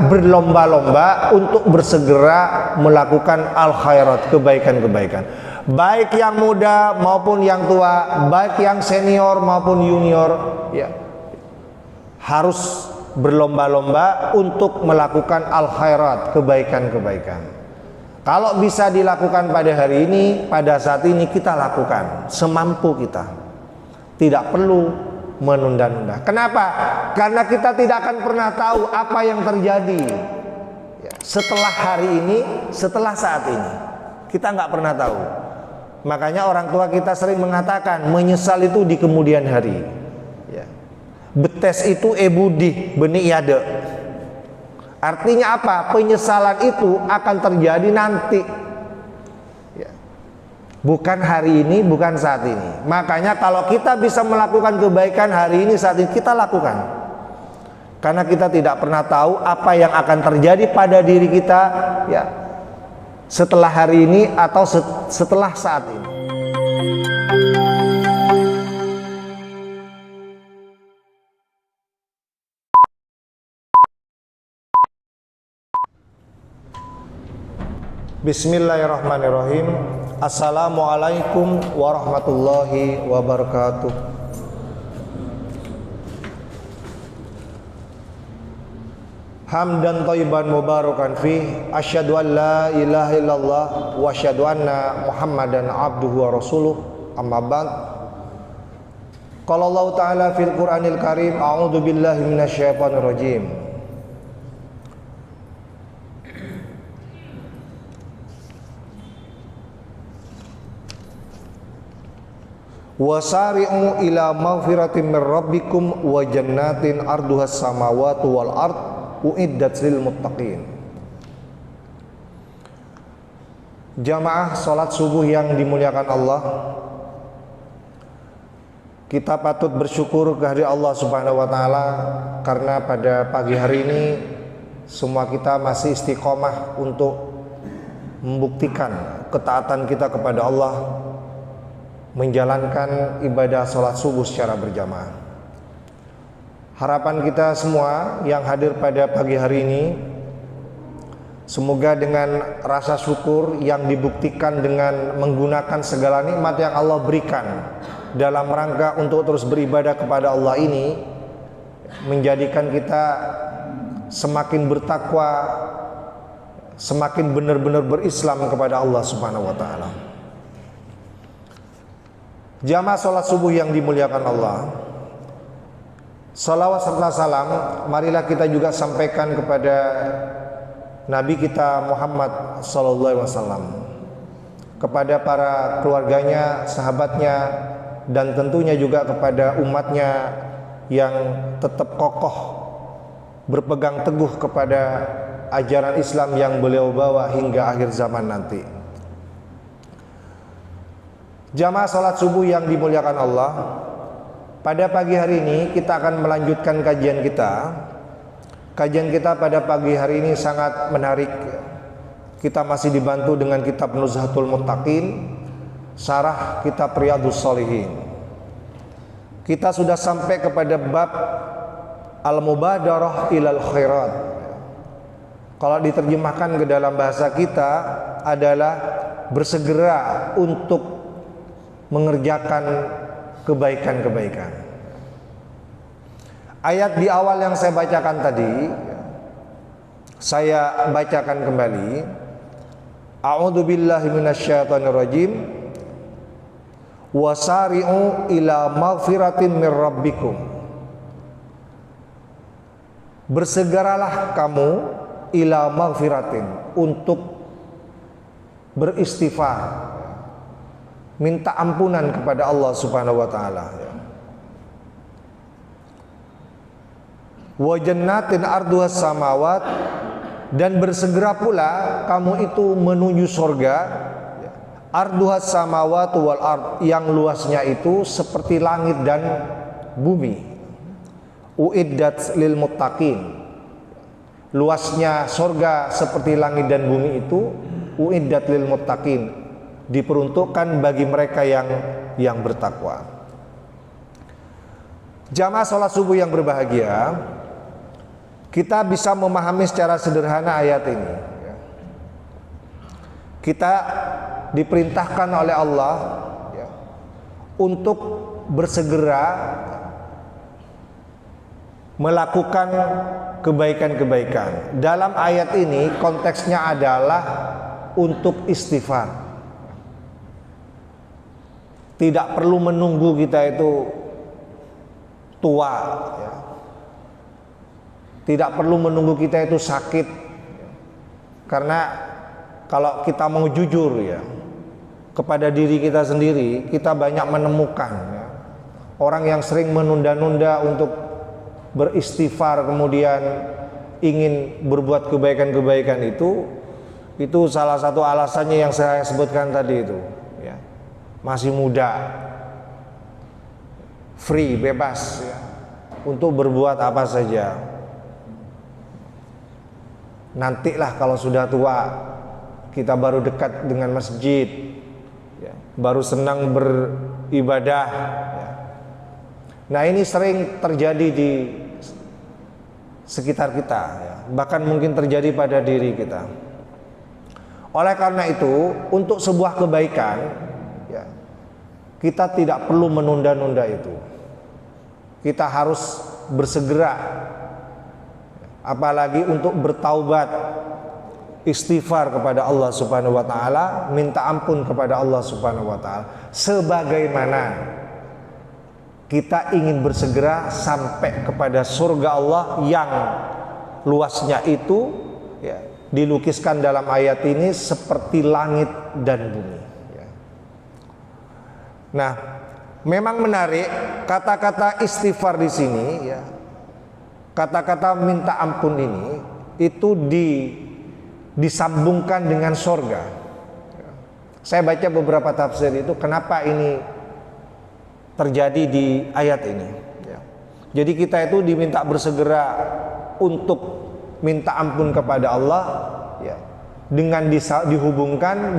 berlomba-lomba untuk bersegera melakukan al-khairat, kebaikan-kebaikan. Baik yang muda maupun yang tua, baik yang senior maupun junior, ya, harus berlomba-lomba untuk melakukan al-khairat, kebaikan-kebaikan. Kalau bisa dilakukan pada hari ini, pada saat ini, kita lakukan semampu kita. Tidak perlu menunda-nunda. Kenapa? Karena kita tidak akan pernah tahu apa yang terjadi setelah hari ini, setelah saat ini. Kita nggak pernah tahu. Makanya orang tua kita sering mengatakan, menyesal itu di kemudian hari. Betes itu ebudi beni iade. Artinya apa? Penyesalan itu akan terjadi nanti, bukan hari ini, bukan saat ini. Makanya kalau kita bisa melakukan kebaikan hari ini, saat ini, kita lakukan. Karena kita tidak pernah tahu apa yang akan terjadi pada diri kita, ya, setelah hari ini atau setelah saat ini. Bismillahirrahmanirrahim. Assalamualaikum warahmatullahi wabarakatuh. Hamdan thayyiban mubarakan fi, asyhadu an la ilaha illallah wa asyhadu anna Muhammadan abduhu wa rasuluh. Amma ba'd. Qala Allah Ta'ala fil Qur'anil Karim, a'udzu billahi minasyaitonir rajim. Wasari'u ila maghfiratin min rabbikum wa jannatin arduhas samawati wal ard uiddat lil muttaqin. Jamaah salat subuh yang dimuliakan Allah, kita patut bersyukur kehadirat Allah Subhanahu wa taala karena pada pagi hari ini semua kita masih istiqomah untuk membuktikan ketaatan kita kepada Allah, menjalankan ibadah sholat subuh secara berjamaah. Harapan kita semua yang hadir pada pagi hari ini, semoga dengan rasa syukur yang dibuktikan dengan menggunakan segala nikmat yang Allah berikan dalam rangka untuk terus beribadah kepada Allah ini, menjadikan kita semakin bertakwa, semakin benar-benar berislam kepada Allah Subhanahu wa taala. Jamaah sholat subuh yang dimuliakan Allah, salawat serta salam marilah kita juga sampaikan kepada Nabi kita Muhammad sallallahu alaihi wasallam, kepada para keluarganya, sahabatnya, dan tentunya juga kepada umatnya yang tetap kokoh berpegang teguh kepada ajaran Islam yang beliau bawa hingga akhir zaman nanti. Jamaah salat subuh yang dimuliakan Allah, pada pagi hari ini kita akan melanjutkan kajian kita. Kajian kita pada pagi hari ini sangat menarik. Kita masih dibantu dengan kitab Nuzhatul Muttaqin, syarah kitab Riyadhus Shalihin. Kita sudah sampai kepada bab Al-Mubadarah ilal khairat. Kalau diterjemahkan ke dalam bahasa kita adalah bersegera untuk mengerjakan kebaikan-kebaikan. Ayat di awal yang saya bacakan tadi, saya bacakan kembali. A'udzu billahi minasyaitonir rajim. Wasari'u ila maghfiratin mir rabbikum. Bersegeralah kamu ila maghfiratin, untuk beristighfar, minta ampunan kepada Allah Subhanahu wa taala. Wa jannatin arduhas samawat, dan bersegera pula kamu itu menuju surga, arduhas samawat wal ard, yang luasnya itu seperti langit dan bumi. Uiddat lil muttaqin, luasnya surga seperti langit dan bumi itu uiddat lil muttaqin, diperuntukkan bagi mereka yang bertakwa. Jamaah sholat subuh yang berbahagia, kita bisa memahami secara sederhana ayat ini. Kita diperintahkan oleh Allah untuk bersegera melakukan kebaikan-kebaikan. Dalam ayat ini konteksnya adalah untuk istighfar. Tidak perlu menunggu kita itu tua, tidak perlu menunggu kita itu sakit, karena kalau kita mau jujur kepada diri kita sendiri, kita banyak menemukan orang yang sering menunda-nunda untuk beristighfar, kemudian ingin berbuat kebaikan-kebaikan itu salah satu alasannya yang saya sebutkan tadi itu, masih muda, free, bebas untuk berbuat apa saja. Nantilah kalau sudah tua, kita baru dekat dengan masjid, baru senang beribadah. Nah, ini sering terjadi di sekitar kita, bahkan mungkin terjadi pada diri kita. Oleh karena itu, untuk sebuah kebaikan, kita tidak perlu menunda-nunda itu. Kita harus bersegera, apalagi untuk bertaubat, istighfar kepada Allah Subhanahu wa taala, minta ampun kepada Allah Subhanahu wa taala, sebagaimana kita ingin bersegera sampai kepada surga Allah yang luasnya itu dilukiskan dalam ayat ini seperti langit dan bumi. Nah, memang menarik kata-kata istighfar di sini, kata-kata minta ampun ini itu disambungkan dengan surga. Saya baca beberapa tafsir itu, kenapa ini terjadi di ayat ini. Jadi kita itu diminta bersegera untuk minta ampun kepada Allah, dengan disambungkan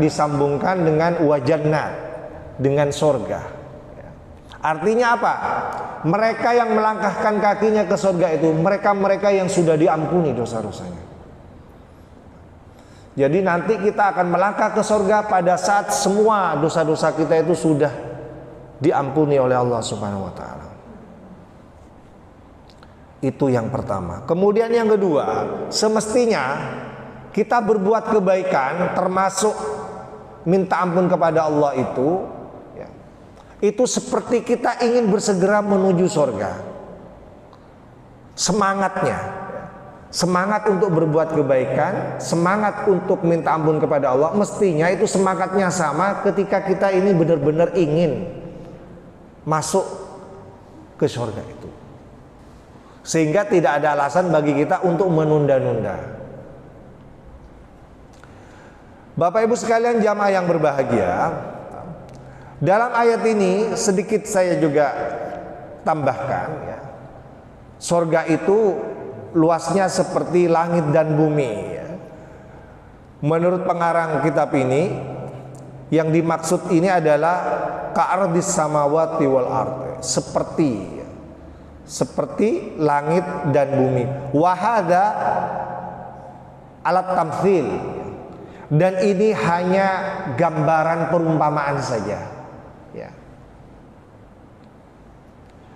dengan wajannat, dengan surga. Artinya apa? Mereka yang melangkahkan kakinya ke surga itu mereka-mereka yang sudah diampuni dosa-dosanya. Jadi nanti kita akan melangkah ke surga pada saat semua dosa-dosa kita itu sudah diampuni oleh Allah Subhanahu wa taala. Itu yang pertama. Kemudian yang kedua, semestinya kita berbuat kebaikan termasuk minta ampun kepada Allah itu seperti kita ingin bersegera menuju surga. Semangatnya, semangat untuk berbuat kebaikan, semangat untuk minta ampun kepada Allah, mestinya itu semangatnya sama ketika kita ini benar-benar ingin masuk ke surga itu. Sehingga tidak ada alasan bagi kita untuk menunda-nunda. Bapak Ibu sekalian jamaah yang berbahagia, dalam ayat ini sedikit saya juga tambahkan, surga itu luasnya seperti langit dan bumi. Menurut pengarang kitab ini, yang dimaksud ini adalah ka'ardis samawati wal ard, seperti langit dan bumi. Wahada alat tamthil, dan ini hanya gambaran perumpamaan saja.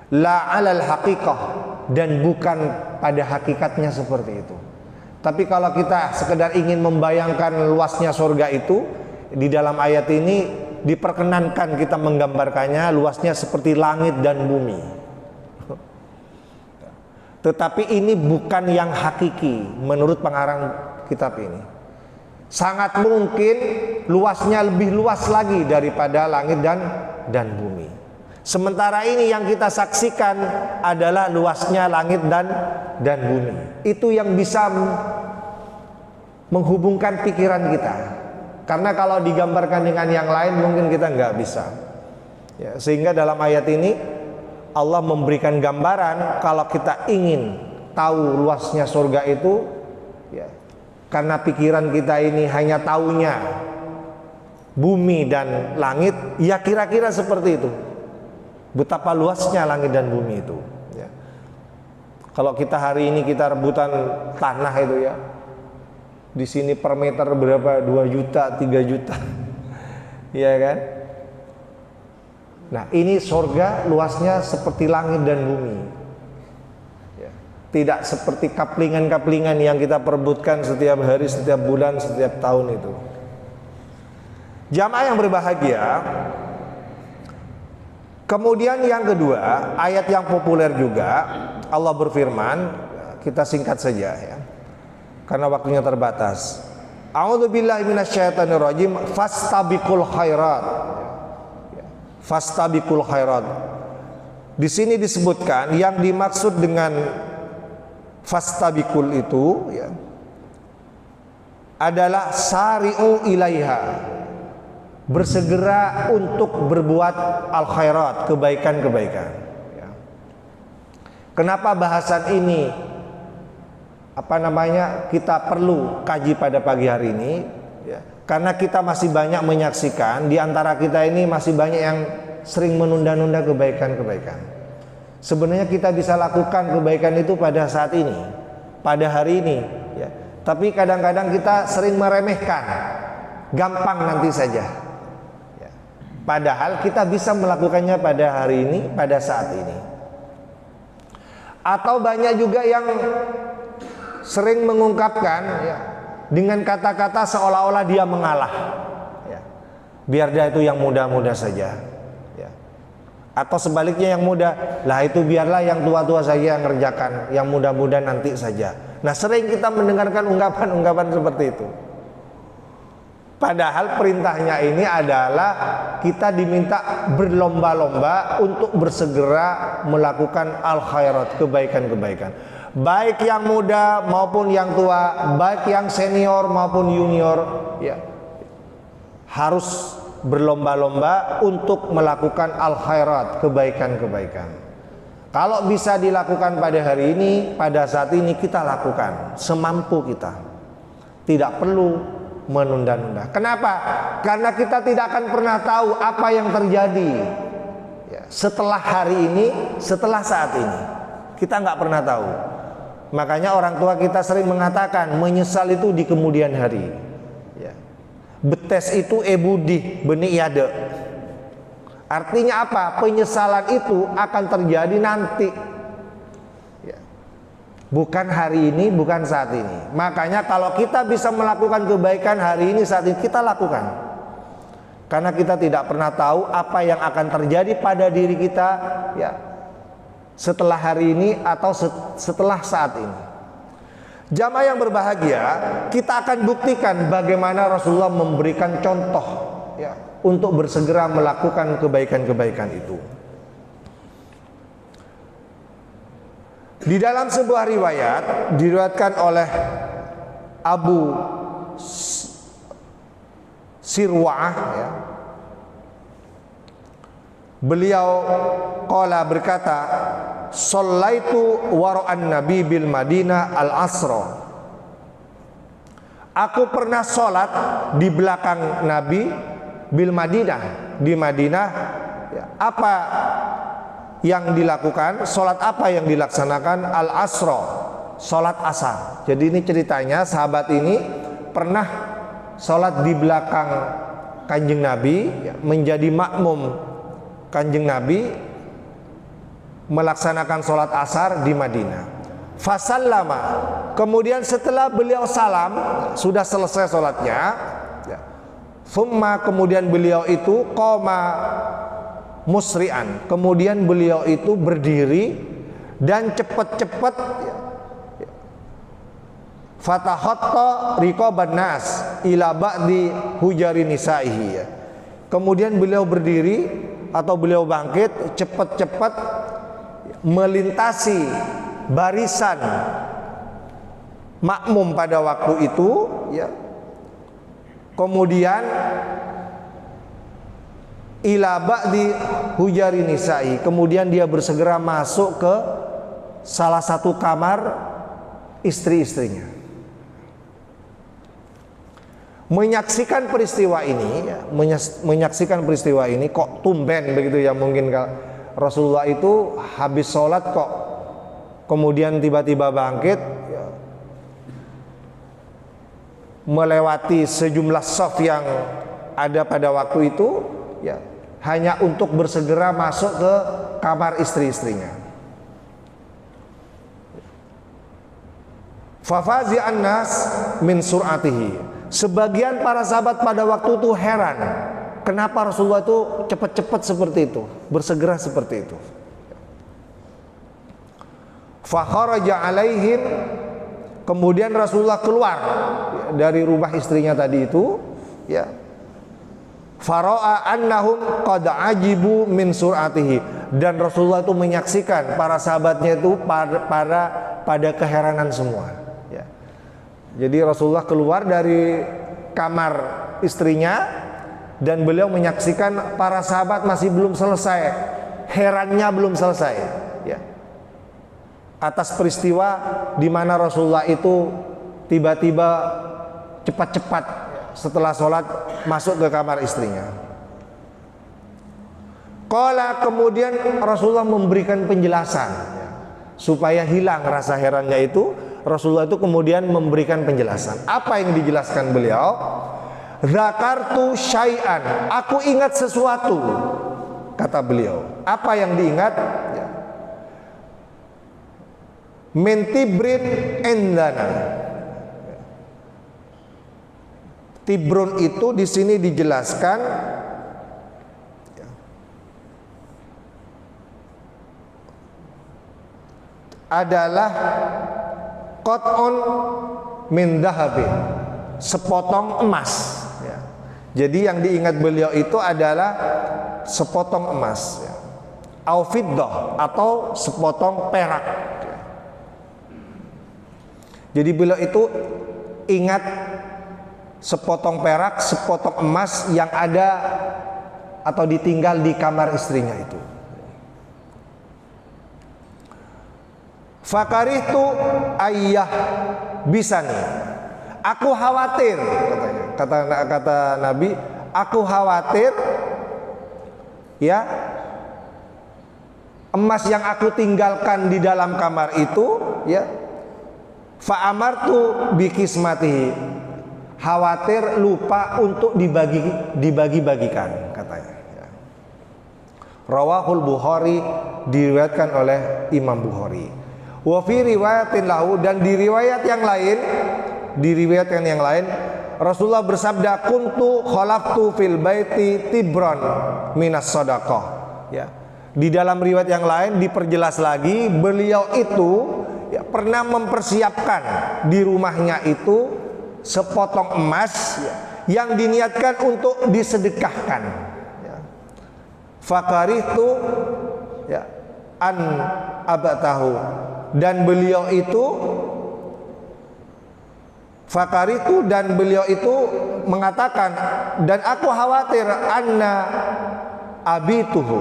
La alal haqiqah, dan bukan pada hakikatnya seperti itu. Tapi kalau kita sekedar ingin membayangkan luasnya surga itu, di dalam ayat ini diperkenankan kita menggambarkannya luasnya seperti langit dan bumi. Tetapi ini bukan yang hakiki menurut pengarang kitab ini. Sangat mungkin luasnya lebih luas lagi daripada langit dan bumi. Sementara ini yang kita saksikan adalah luasnya langit dan bumi. Itu yang bisa menghubungkan pikiran kita. Karena kalau digambarkan dengan yang lain mungkin kita nggak bisa. Sehingga dalam ayat ini Allah memberikan gambaran kalau kita ingin tahu luasnya surga itu, karena pikiran kita ini hanya taunya bumi dan langit, ya kira-kira seperti itu. Betapa luasnya langit dan bumi itu. Kalau kita hari ini kita rebutan tanah itu ya, di sini per meter berapa? 2 juta, 3 juta. Iya kan? Nah, ini surga luasnya seperti langit dan bumi. Ya. Tidak seperti kaplingan-kaplingan yang kita perebutkan setiap hari, setiap bulan, setiap tahun itu. Jamaah yang berbahagia. Kemudian yang kedua, ayat yang populer juga, Allah berfirman, kita singkat saja ya, karena waktunya terbatas. A'udzubillahi minasyaitonirrajim, fastabiqul khairat. Fastabiqul khairat. Di sini disebutkan yang dimaksud dengan fastabiqul itu ya, adalah sari'u ilaiha. Bersegera untuk berbuat al-khairat, kebaikan-kebaikan ya. Kenapa bahasan ini kita perlu kaji pada pagi hari ini ya? Karena kita masih banyak menyaksikan, di antara kita ini masih banyak yang sering menunda-nunda kebaikan-kebaikan. Sebenarnya kita bisa lakukan kebaikan itu pada saat ini, pada hari ini ya. Tapi kadang-kadang kita sering meremehkan, gampang nanti saja. Padahal kita bisa melakukannya pada hari ini, pada saat ini. Atau banyak juga yang sering mengungkapkan ya, dengan kata-kata seolah-olah dia mengalah ya. Biar dia itu yang muda-muda saja ya. Atau sebaliknya yang muda, lah itu biarlah yang tua-tua saja yang ngerjakan, yang muda-muda nanti saja. Nah, sering kita mendengarkan ungkapan-ungkapan seperti itu. Padahal perintahnya ini adalah kita diminta berlomba-lomba untuk bersegera melakukan al-khairat, kebaikan-kebaikan. Baik yang muda maupun yang tua, baik yang senior maupun junior ya, harus berlomba-lomba untuk melakukan al-khairat, kebaikan-kebaikan. Kalau bisa dilakukan pada hari ini, pada saat ini kita lakukan semampu kita. Tidak perlu menunda-nunda. Kenapa? Karena kita tidak akan pernah tahu apa yang terjadi ya, setelah hari ini, setelah saat ini. Kita nggak pernah tahu. Makanya orang tua kita sering mengatakan menyesal itu di kemudian hari ya. Betes itu ebudi beni iade. Artinya apa? Penyesalan itu akan terjadi nanti ya. Bukan hari ini, bukan saat ini. Makanya kalau kita bisa melakukan kebaikan hari ini, saat ini, kita lakukan. Karena kita tidak pernah tahu apa yang akan terjadi pada diri kita ya, setelah hari ini atau setelah saat ini. Jamaah yang berbahagia, kita akan buktikan bagaimana Rasulullah memberikan contoh ya, untuk bersegera melakukan kebaikan-kebaikan itu. Di dalam sebuah riwayat diriwayatkan oleh Abu Sirwa'ah ya, beliau qala berkata, shallaitu wara'an nabi bil Madinah al-asra. Aku pernah sholat di belakang Nabi bil Madinah, di Madinah ya. Apa yang dilakukan? Sholat apa yang dilaksanakan? Al-asra, sholat asar. Jadi ini ceritanya sahabat ini pernah sholat di belakang Kanjeng Nabi ya, menjadi makmum Kanjeng Nabi melaksanakan sholat asar di Madinah. Fasallama, kemudian setelah beliau salam, sudah selesai sholatnya ya, summa, kemudian beliau itu qoma musri'an, kemudian beliau itu berdiri dan cepat-cepat ya, fatahatta riqaban nas ila ba'di hujari nisaihi ya. Kemudian beliau berdiri atau beliau bangkit cepat-cepat melintasi barisan makmum pada waktu itu ya. Kemudian ila ba'di hujari nisa'i, kemudian dia bersegera masuk ke salah satu kamar istri-istrinya. Menyaksikan peristiwa ini ya, menyaksikan peristiwa ini kok tumben begitu ya, mungkin Rasulullah itu habis sholat kok kemudian tiba-tiba bangkit, ya, melewati sejumlah shaf yang ada pada waktu itu, ya, hanya untuk bersegera masuk ke kamar istri-istrinya. Fafazi an-nas min sur'atihi. Sebagian para sahabat pada waktu itu heran, kenapa Rasulullah itu cepat-cepat seperti itu, bersegera seperti itu. Fa kharaja alaihim, kemudian Rasulullah keluar dari rumah istrinya tadi itu, ya. Fara'a annahum qad ajibu min sur'atihi, dan Rasulullah itu menyaksikan para sahabatnya itu pada keheranan semua, ya. Jadi Rasulullah keluar dari kamar istrinya dan beliau menyaksikan para sahabat masih belum selesai, herannya belum selesai, ya, atas peristiwa di mana Rasulullah itu tiba-tiba cepat-cepat setelah sholat masuk ke kamar istrinya. Qala, kemudian Rasulullah memberikan penjelasan, ya, supaya hilang rasa herannya itu. Rasulullah itu kemudian memberikan penjelasan. Apa yang dijelaskan beliau? Zakartu syai'an, aku ingat sesuatu, kata beliau. Apa yang diingat? Ya. Min tibrin endana. Tibrun itu di sini dijelaskan, ya, adalah qat'un min dhahabin, sepotong emas, ya. Jadi yang diingat beliau itu adalah sepotong emas, ya, au fiddah, atau sepotong perak, ya. Jadi beliau itu ingat sepotong perak, sepotong emas yang ada atau ditinggal di kamar istrinya itu. Fakarihtu ayyah bisani, aku khawatir, katanya, kata Nabi, aku khawatir, ya, emas yang aku tinggalkan di dalam kamar itu, ya, fa'amartu bikismatihi, khawatir lupa untuk dibagi-bagikan, katanya, ya. Rawahul Bukhari, diriwayatkan oleh Imam Bukhari. Wa fi riwayatin lahu, dan di riwayat yang lain, diriwayatkan yang lain, Rasulullah bersabda, kuntu khalaftu fil baiti tibran minas shadaqah, ya. Di dalam riwayat yang lain diperjelas lagi, beliau itu, ya, pernah mempersiapkan di rumahnya itu sepotong emas, ya, yang diniatkan untuk disedekahkan, ya. Fakarihtu, ya, an abatahu, dan beliau itu fakaritu, dan beliau itu mengatakan, dan aku khawatir anna abituhu,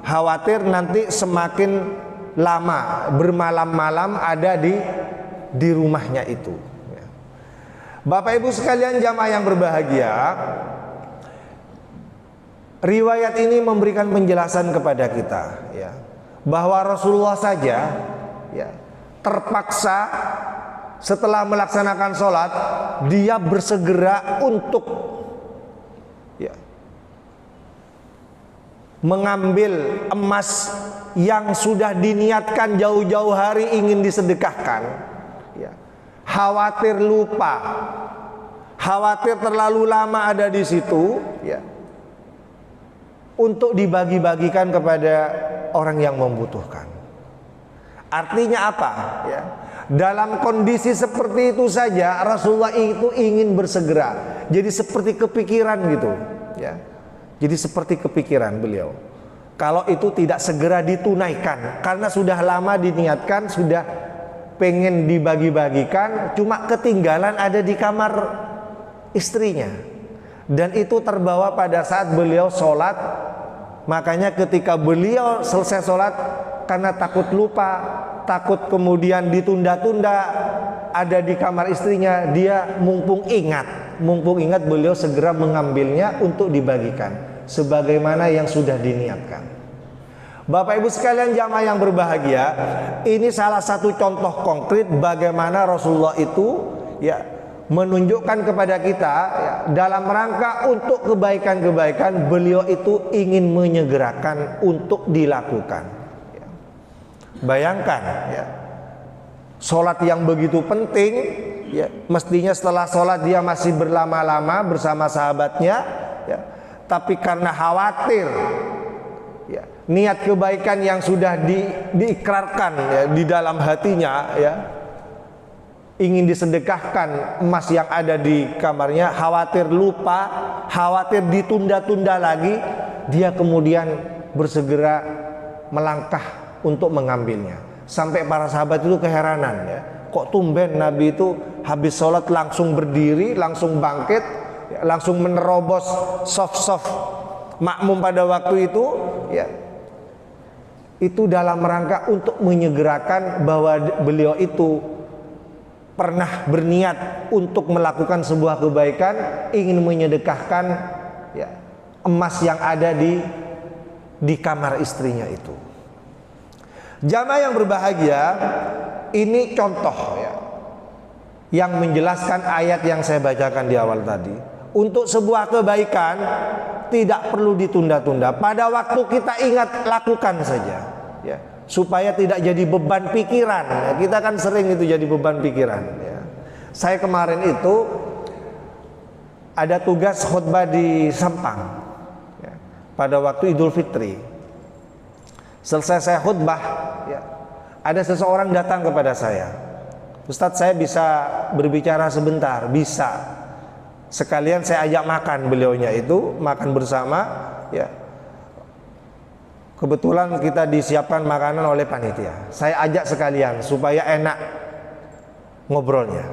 khawatir nanti semakin lama bermalam-malam ada di rumahnya itu, ya. Bapak Ibu sekalian jamaah yang berbahagia, riwayat ini memberikan penjelasan kepada kita, ya, bahwa Rasulullah saja, ya, terpaksa setelah melaksanakan sholat dia bersegera untuk, ya, mengambil emas yang sudah diniatkan jauh-jauh hari ingin disedekahkan, ya. Khawatir lupa, khawatir terlalu lama ada di situ, ya, untuk dibagi-bagikan kepada orang yang membutuhkan. Artinya apa? Ya, dalam kondisi seperti itu saja Rasulullah itu ingin bersegera. Jadi seperti kepikiran gitu, ya. Jadi seperti kepikiran beliau, kalau itu tidak segera ditunaikan, karena sudah lama diniatkan, sudah pengen dibagi-bagikan, cuma ketinggalan ada di kamar istrinya, dan itu terbawa pada saat beliau sholat. Makanya ketika beliau selesai sholat, karena takut lupa, takut kemudian ditunda-tunda ada di kamar istrinya, dia mumpung ingat beliau segera mengambilnya untuk dibagikan sebagaimana yang sudah diniatkan. Bapak Ibu sekalian jamaah yang berbahagia, ini salah satu contoh konkret bagaimana Rasulullah itu ya menunjukkan kepada kita ya, dalam rangka untuk kebaikan-kebaikan beliau itu ingin menyegerakan untuk dilakukan. Ya. Bayangkan ya, sholat yang begitu penting ya, mestinya setelah sholat dia masih berlama-lama bersama sahabatnya ya, tapi karena khawatir ya, niat kebaikan yang sudah diikrarkan ya, di dalam hatinya ya, ingin disedekahkan emas yang ada di kamarnya, khawatir lupa, khawatir ditunda-tunda lagi, dia kemudian bersegera melangkah untuk mengambilnya. Sampai para sahabat itu keheranan ya, kok tumben Nabi itu habis sholat langsung berdiri, langsung bangkit ya, langsung menerobos soft makmum pada waktu itu ya. Itu dalam rangka untuk menyegerakan bahwa beliau itu pernah berniat untuk melakukan sebuah kebaikan, ingin menyedekahkan ya, emas yang ada di kamar istrinya itu. Jamaah yang berbahagia, ini contoh ya, yang menjelaskan ayat yang saya bacakan di awal tadi. Untuk sebuah kebaikan tidak perlu ditunda-tunda. Pada waktu kita ingat, lakukan saja ya, supaya tidak jadi beban pikiran ya. Kita kan sering itu jadi beban pikiran ya. Saya kemarin itu ada tugas khutbah di Sampang ya, pada waktu Idul Fitri. Selesai saya khutbah ya, ada seseorang datang kepada saya, Ustadz, saya bisa berbicara sebentar? Bisa. Sekalian saya ajak makan beliaunya itu, makan bersama ya. Kebetulan kita disiapkan makanan oleh panitia. Saya ajak sekalian supaya enak ngobrolnya.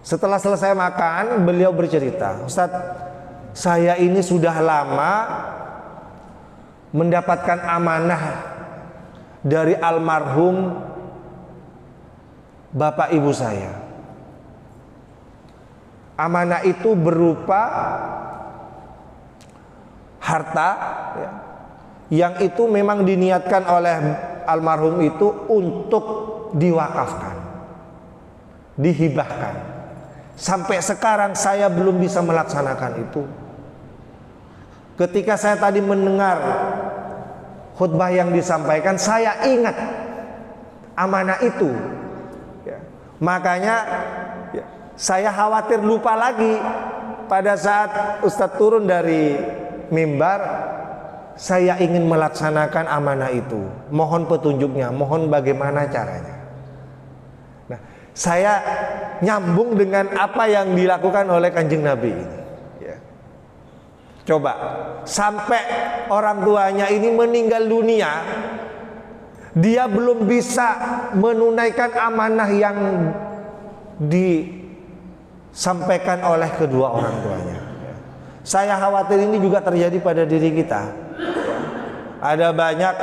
Setelah selesai makan, beliau bercerita, Ustadz, saya ini sudah lama mendapatkan amanah dari almarhum bapak ibu saya. Amanah itu berupa harta ya, yang itu memang diniatkan oleh almarhum itu untuk diwakafkan, dihibahkan. Sampai sekarang saya belum bisa melaksanakan itu. Ketika saya tadi mendengar khutbah yang disampaikan, saya ingat amanah itu ya. Makanya ya, saya khawatir lupa lagi. Pada saat Ustadz turun dari mimbar, saya ingin melaksanakan amanah itu. Mohon petunjuknya, mohon bagaimana caranya. Nah, saya nyambung dengan apa yang dilakukan oleh Kanjeng Nabi ini. Ya. Coba, sampai orang tuanya ini meninggal dunia, dia belum bisa menunaikan amanah yang disampaikan oleh kedua orang tuanya. Ya. Saya khawatir ini juga terjadi pada diri kita. Ada banyak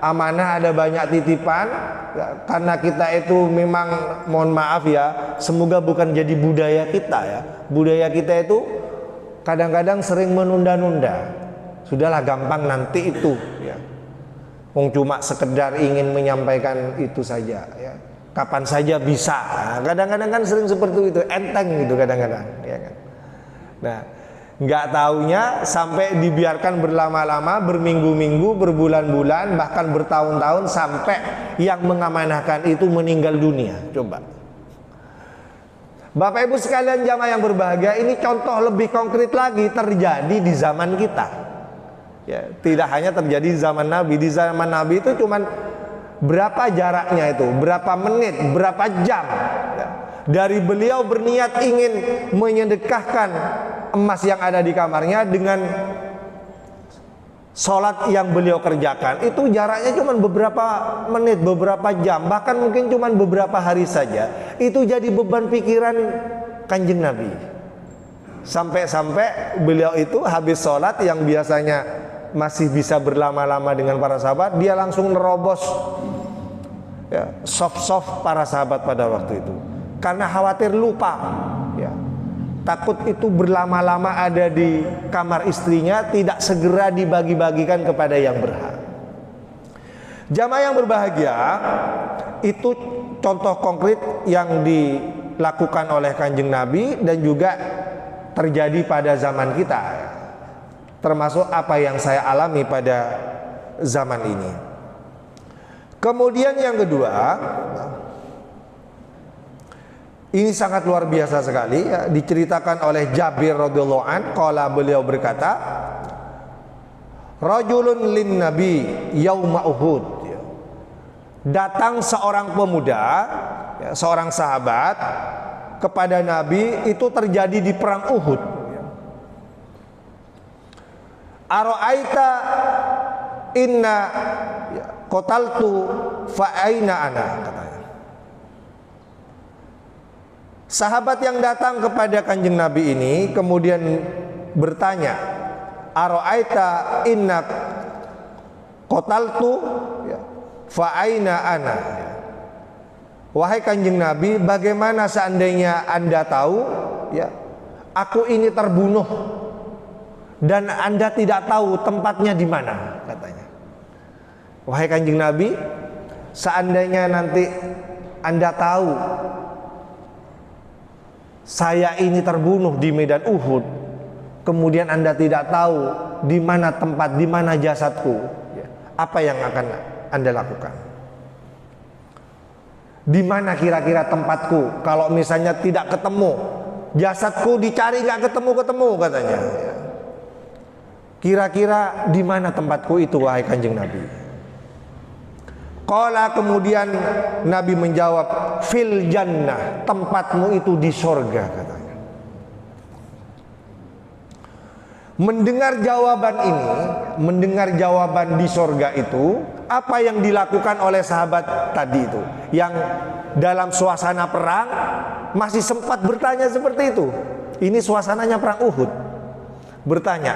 amanah, ada banyak titipan ya, karena kita itu memang, mohon maaf ya, semoga bukan jadi budaya kita ya. Budaya kita itu kadang-kadang sering menunda-nunda. Sudahlah, gampang nanti itu ya. Cuma sekedar ingin menyampaikan itu saja ya. Kapan saja bisa. Nah, kadang-kadang kan sering seperti itu, enteng gitu kadang-kadang ya kan. Nah, nggak taunya sampai dibiarkan berlama-lama, berminggu-minggu, berbulan-bulan, bahkan bertahun-tahun, sampai yang mengamanahkan itu meninggal dunia. Coba, Bapak Ibu sekalian jamaah yang berbahagia, ini contoh lebih konkret lagi terjadi di zaman kita ya. Tidak hanya terjadi di zaman Nabi. Di zaman Nabi itu cuman berapa jaraknya itu, berapa menit, berapa jam ya. Dari beliau berniat ingin menyedekahkan emas yang ada di kamarnya dengan sholat yang beliau kerjakan, itu jaraknya cuma beberapa menit, beberapa jam, bahkan mungkin cuma beberapa hari saja. Itu jadi beban pikiran Kanjeng Nabi. Sampai-sampai beliau itu habis sholat yang biasanya masih bisa berlama-lama dengan para sahabat, dia langsung nerobos ya, soft para sahabat pada waktu itu, karena khawatir lupa ya. Takut itu berlama-lama ada di kamar istrinya, tidak segera dibagi-bagikan kepada yang berhak. Jamaah yang berbahagia, itu contoh konkret yang dilakukan oleh Kanjeng Nabi dan juga terjadi pada zaman kita, termasuk apa yang saya alami pada zaman ini. Kemudian yang kedua, ini sangat luar biasa sekali, ya, diceritakan oleh Jabir radhiyallahu an, qala, beliau berkata, rajulun lin nabi yauma Uhud. Datang seorang pemuda, ya, seorang sahabat kepada Nabi, itu terjadi di perang Uhud. Ara'aita inna qataltu fa aina ana, katanya. Sahabat yang datang kepada Kanjeng Nabi ini kemudian bertanya, ara'aita inna qataltu fa aina ana. Wahai Kanjeng Nabi, bagaimana seandainya Anda tahu, ya, aku ini terbunuh dan Anda tidak tahu tempatnya di mana, katanya. Wahai Kanjeng Nabi, seandainya nanti Anda tahu saya ini terbunuh di medan Uhud, kemudian Anda tidak tahu di mana tempat, di mana jasadku, apa yang akan Anda lakukan? Di mana kira-kira tempatku kalau misalnya tidak ketemu, jasadku dicari nggak ketemu-ketemu, katanya. Kira-kira di mana tempatku itu, wahai Kanjeng Nabi? Qala, kemudian Nabi menjawab, fil jannah, tempatmu itu di sorga, katanya. Mendengar jawaban ini, mendengar jawaban di sorga itu, apa yang dilakukan oleh sahabat tadi itu, yang dalam suasana perang masih sempat bertanya seperti itu. Ini suasananya perang Uhud. Bertanya,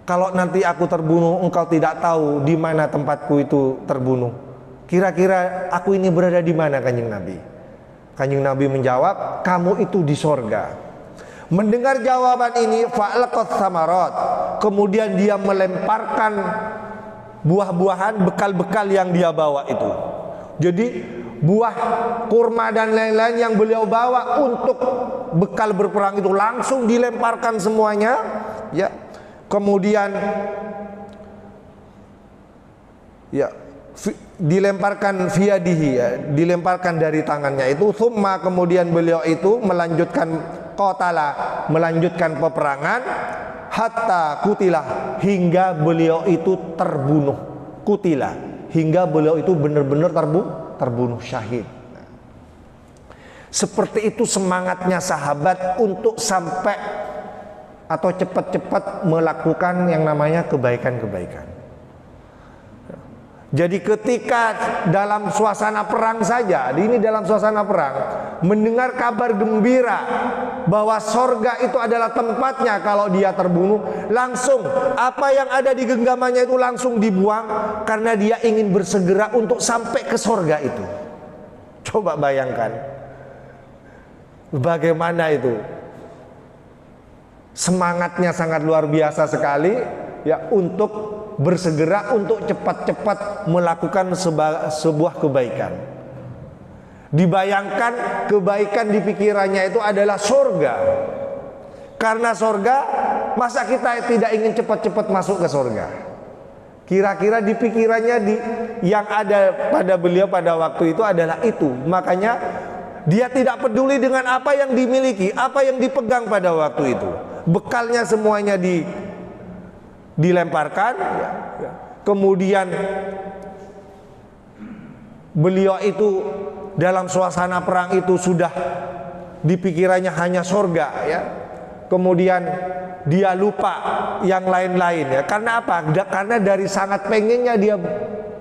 kalau nanti aku terbunuh, engkau tidak tahu di mana tempatku itu terbunuh, kira-kira aku ini berada di mana, Kanjeng Nabi? Kanjeng Nabi menjawab, kamu itu di sorga. Mendengar jawaban ini, fa'alqat samarat, kemudian dia melemparkan buah-buahan, bekal-bekal yang dia bawa itu. Jadi buah kurma dan lain-lain yang beliau bawa untuk bekal berperang itu langsung dilemparkan semuanya, ya. Kemudian ya dilemparkan fiyadihi, ya, dilemparkan dari tangannya itu. Thumma, kemudian beliau itu melanjutkan qatala, melanjutkan peperangan, hatta kutilah, hingga beliau itu terbunuh. Kutilah, hingga beliau itu benar-benar terbunuh syahid. Seperti itu semangatnya sahabat untuk sampai atau cepat-cepat melakukan yang namanya kebaikan-kebaikan. Jadi ketika dalam suasana perang saja, ini dalam suasana perang, mendengar kabar gembira bahwa sorga itu adalah tempatnya kalau dia terbunuh, langsung apa yang ada di genggamannya itu langsung dibuang, karena dia ingin bersegera untuk sampai ke sorga itu. Coba bayangkan bagaimana itu, semangatnya sangat luar biasa sekali, ya, untuk bersegera untuk cepat-cepat melakukan sebuah kebaikan. Dibayangkan kebaikan di pikirannya itu adalah sorga. Karena sorga, masa kita tidak ingin cepat-cepat masuk ke sorga? Kira-kira di pikirannya yang ada pada beliau pada waktu itu adalah itu. Makanya dia tidak peduli dengan apa yang dimiliki, apa yang dipegang pada waktu itu. Bekalnya semuanya dilemparkan, ya. Kemudian beliau itu dalam suasana perang itu sudah di pikirannya hanya sorga, ya. Kemudian dia lupa yang lain-lain, ya. Karena apa? Karena dari sangat pengennya dia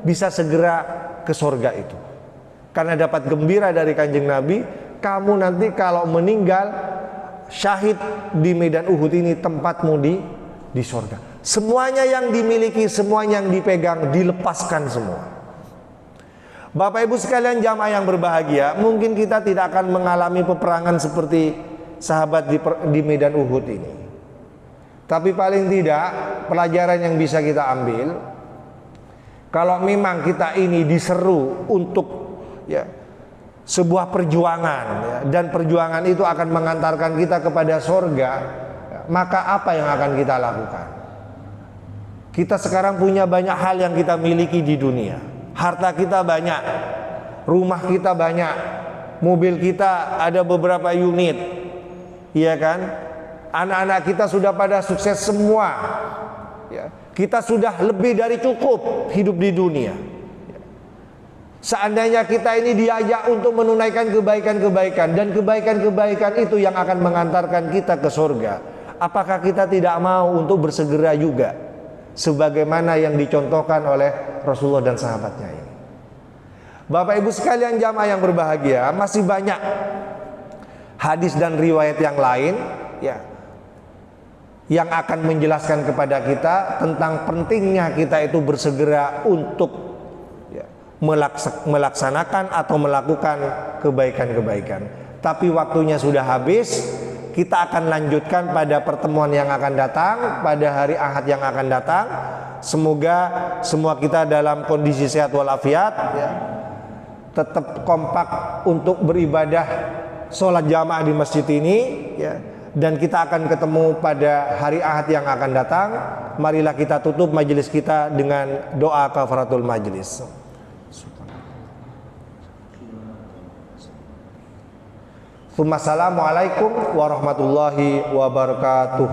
bisa segera ke sorga itu. Karena dapat gembira dari Kanjeng Nabi, kamu nanti kalau meninggal syahid di medan Uhud ini, tempatmu di sorga. Semuanya yang dimiliki, semuanya yang dipegang, dilepaskan semua. Bapak Ibu sekalian jamaah yang berbahagia, mungkin kita tidak akan mengalami peperangan seperti sahabat di medan Uhud ini. Tapi paling tidak pelajaran yang bisa kita ambil, Kalau memang kita ini diseru untuk ya sebuah perjuangan ya, dan perjuangan itu akan mengantarkan kita kepada surga, ya, maka apa yang akan kita lakukan? Kita sekarang punya banyak hal yang kita miliki di dunia. Harta kita banyak, rumah kita banyak, mobil kita ada beberapa unit, iya kan? Anak-anak kita sudah pada sukses semua, ya. Kita sudah lebih dari cukup hidup di dunia. Seandainya kita ini diajak untuk menunaikan kebaikan-kebaikan, dan kebaikan-kebaikan itu yang akan mengantarkan kita ke surga, apakah kita tidak mau untuk bersegera juga sebagaimana yang dicontohkan oleh Rasulullah dan sahabatnya ini? Bapak Ibu sekalian jamaah yang berbahagia, masih banyak hadis dan riwayat yang lain ya, yang akan menjelaskan kepada kita tentang pentingnya kita itu bersegera untuk ya, melaksanakan atau melakukan kebaikan-kebaikan. Tapi waktunya sudah habis. Kita akan lanjutkan pada pertemuan yang akan datang, pada hari Ahad yang akan datang. Semoga semua kita dalam kondisi sehat walafiat ya, tetap kompak untuk beribadah sholat jamaah di masjid ini ya. Dan kita akan ketemu pada hari Ahad yang akan datang. Marilah kita tutup majelis kita dengan doa kafaratul majelis. Assalamualaikum warahmatullahi wabarakatuh.